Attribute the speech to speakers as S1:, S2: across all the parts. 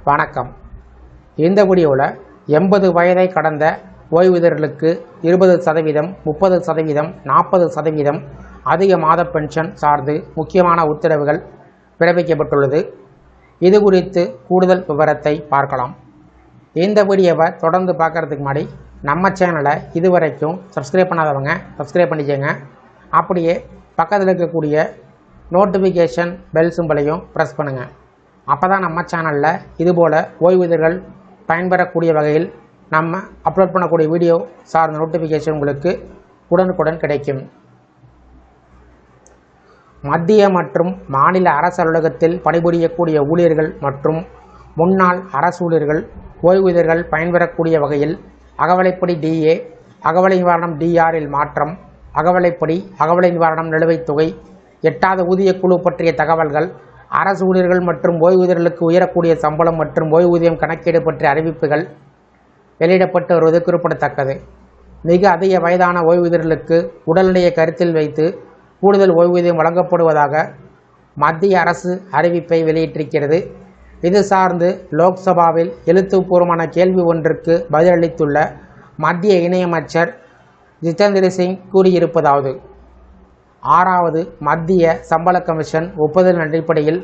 S1: வணக்கம். இந்த வீடியோவில் 80 வயதை கடந்த ஓய்வூதியர்களுக்கு 20%, 30%, 40% அதிக மாத பென்ஷன் சார்ந்து முக்கியமான உத்தரவுகள் பிறப்பிக்கப்பட்டுள்ளது. இது குறித்து கூடுதல் விவரத்தை பார்க்கலாம். இந்த வீடியோவை தொடர்ந்து பார்க்குறதுக்கு முன்னாடி நம்ம சேனலை இதுவரைக்கும் சப்ஸ்கிரைப் பண்ணாதவங்க சப்ஸ்கிரைப் பண்ணிக்கோங்க. அப்படியே பக்கத்தில் இருக்கக்கூடிய நோட்டிஃபிகேஷன் பெல் சிம்பலையும் ப்ரெஸ் பண்ணுங்கள். அப்போ தான் நம்ம சேனலில் இதுபோல் ஓய்வூதியர்கள் பயன்பெறக்கூடிய வகையில் நம்ம அப்லோட் பண்ணக்கூடிய வீடியோ சார்ந்த நோட்டிஃபிகேஷன் உங்களுக்கு உடனுக்குடன் கிடைக்கும். மத்திய மற்றும் மாநில அரசு அலுவலகத்தில் பணிபுரியக்கூடிய ஊழியர்கள் மற்றும் முன்னாள் அரசு ஊழியர்கள் ஓய்வூதியர்கள் பயன்பெறக்கூடிய வகையில் அகவிலைப்படி டிஏ, அகவிலை நிவாரணம் டிஆரில் மாற்றம், அகவிலைப்படி அகவிலை நிவாரணம் நிலுவைத் தொகை, எட்டாவது ஊதிய குழு பற்றிய தகவல்கள், அரசு ஊழியர்கள் மற்றும் ஓய்வூதியர்களுக்கு உயரக்கூடிய சம்பளம் மற்றும் ஓய்வூதியம் கணக்கீடு பற்றிய அறிவிப்புகள் வெளியிடப்பட்டு வருவது குறிப்பிடத்தக்கது. மிக அதிக வயதான ஓய்வூதியர்களுக்கு உடல்நிலையை கருத்தில் வைத்து கூடுதல் ஓய்வூதியம் வழங்கப்படுவதாக மத்திய அரசு அறிவிப்பை வெளியிட்டிருக்கிறது. இது சார்ந்து லோக்சபாவில் எழுத்துப்பூர்வமான கேள்வி ஒன்றுக்கு பதிலளித்துள்ள மத்திய இணையமைச்சர் ஜிதேந்திர சிங் கூறியிருப்பதாவது: 6வது மத்திய சம்பள கமிஷன் ஒப்புதலின் அடிப்படையில்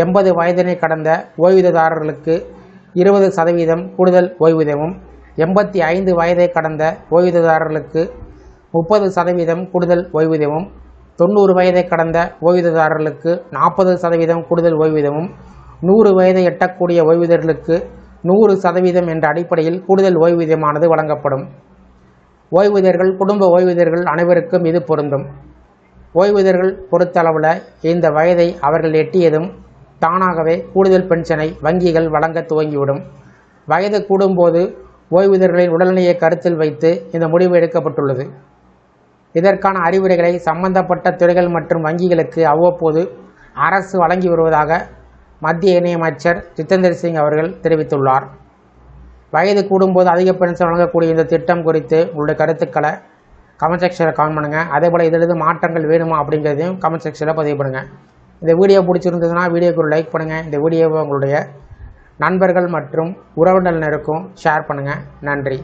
S1: 80 வயதினை கடந்த ஓய்வூதியதாரர்களுக்கு 20% கூடுதல் ஓய்வூதியமும், 85 வயதை கடந்த ஓய்வூதியதாரர்களுக்கு 30% கூடுதல் ஓய்வூதியமும், 90 வயதை கடந்த ஓய்வூதியதாரர்களுக்கு 40% கூடுதல் ஓய்வூதியமும், 100 வயதை எட்டக்கூடிய ஓய்வூதியர்களுக்கு 100% என்ற அடிப்படையில் கூடுதல் ஓய்வூதியமானது வழங்கப்படும். ஓய்வூதியர்கள், குடும்ப ஓய்வூதியர்கள் அனைவருக்கும் இது பொருந்தும். ஓய்வூதியர்கள் பொறுத்தளவில் இந்த வயதை அவர்கள் எட்டியதும் தானாகவே கூடுதல் பென்ஷனை வங்கிகள் வழங்க துவங்கிவிடும். வயது கூடும்போது ஓய்வூதியர்களின் உடல்நிலையை கருத்தில் வைத்து இந்த முடிவு எடுக்கப்பட்டுள்ளது. இதற்கான அறிவுரைகளை சம்பந்தப்பட்ட துறைகள் மற்றும் வங்கிகளுக்கு அவ்வப்போது அரசு வழங்கி வருவதாக மத்திய இணையமைச்சர் ஜிதேந்திர சிங் அவர்கள் தெரிவித்துள்ளார். வயது கூடும்போது அதிக பென்ஷன் வழங்கக்கூடிய இந்த திட்டம் குறித்து உங்களுடைய கருத்துக்களை கமெண்ட் செக்ஷனில் கமெண்ட் பண்ணுங்கள். அதேபோல் இதில் எது மாற்றங்கள் வேணுமா அப்படிங்கிறதையும் கமெண்ட் செக்ஷனில் பதிவு பண்ணுங்கள். இந்த வீடியோ பிடிச்சிருந்ததுன்னா வீடியோக்கு ஒரு லைக் பண்ணுங்கள். இந்த வீடியோவை உங்களுடைய நண்பர்கள் மற்றும் உறவினருக்கும் ஷேர் பண்ணுங்கள். நன்றி.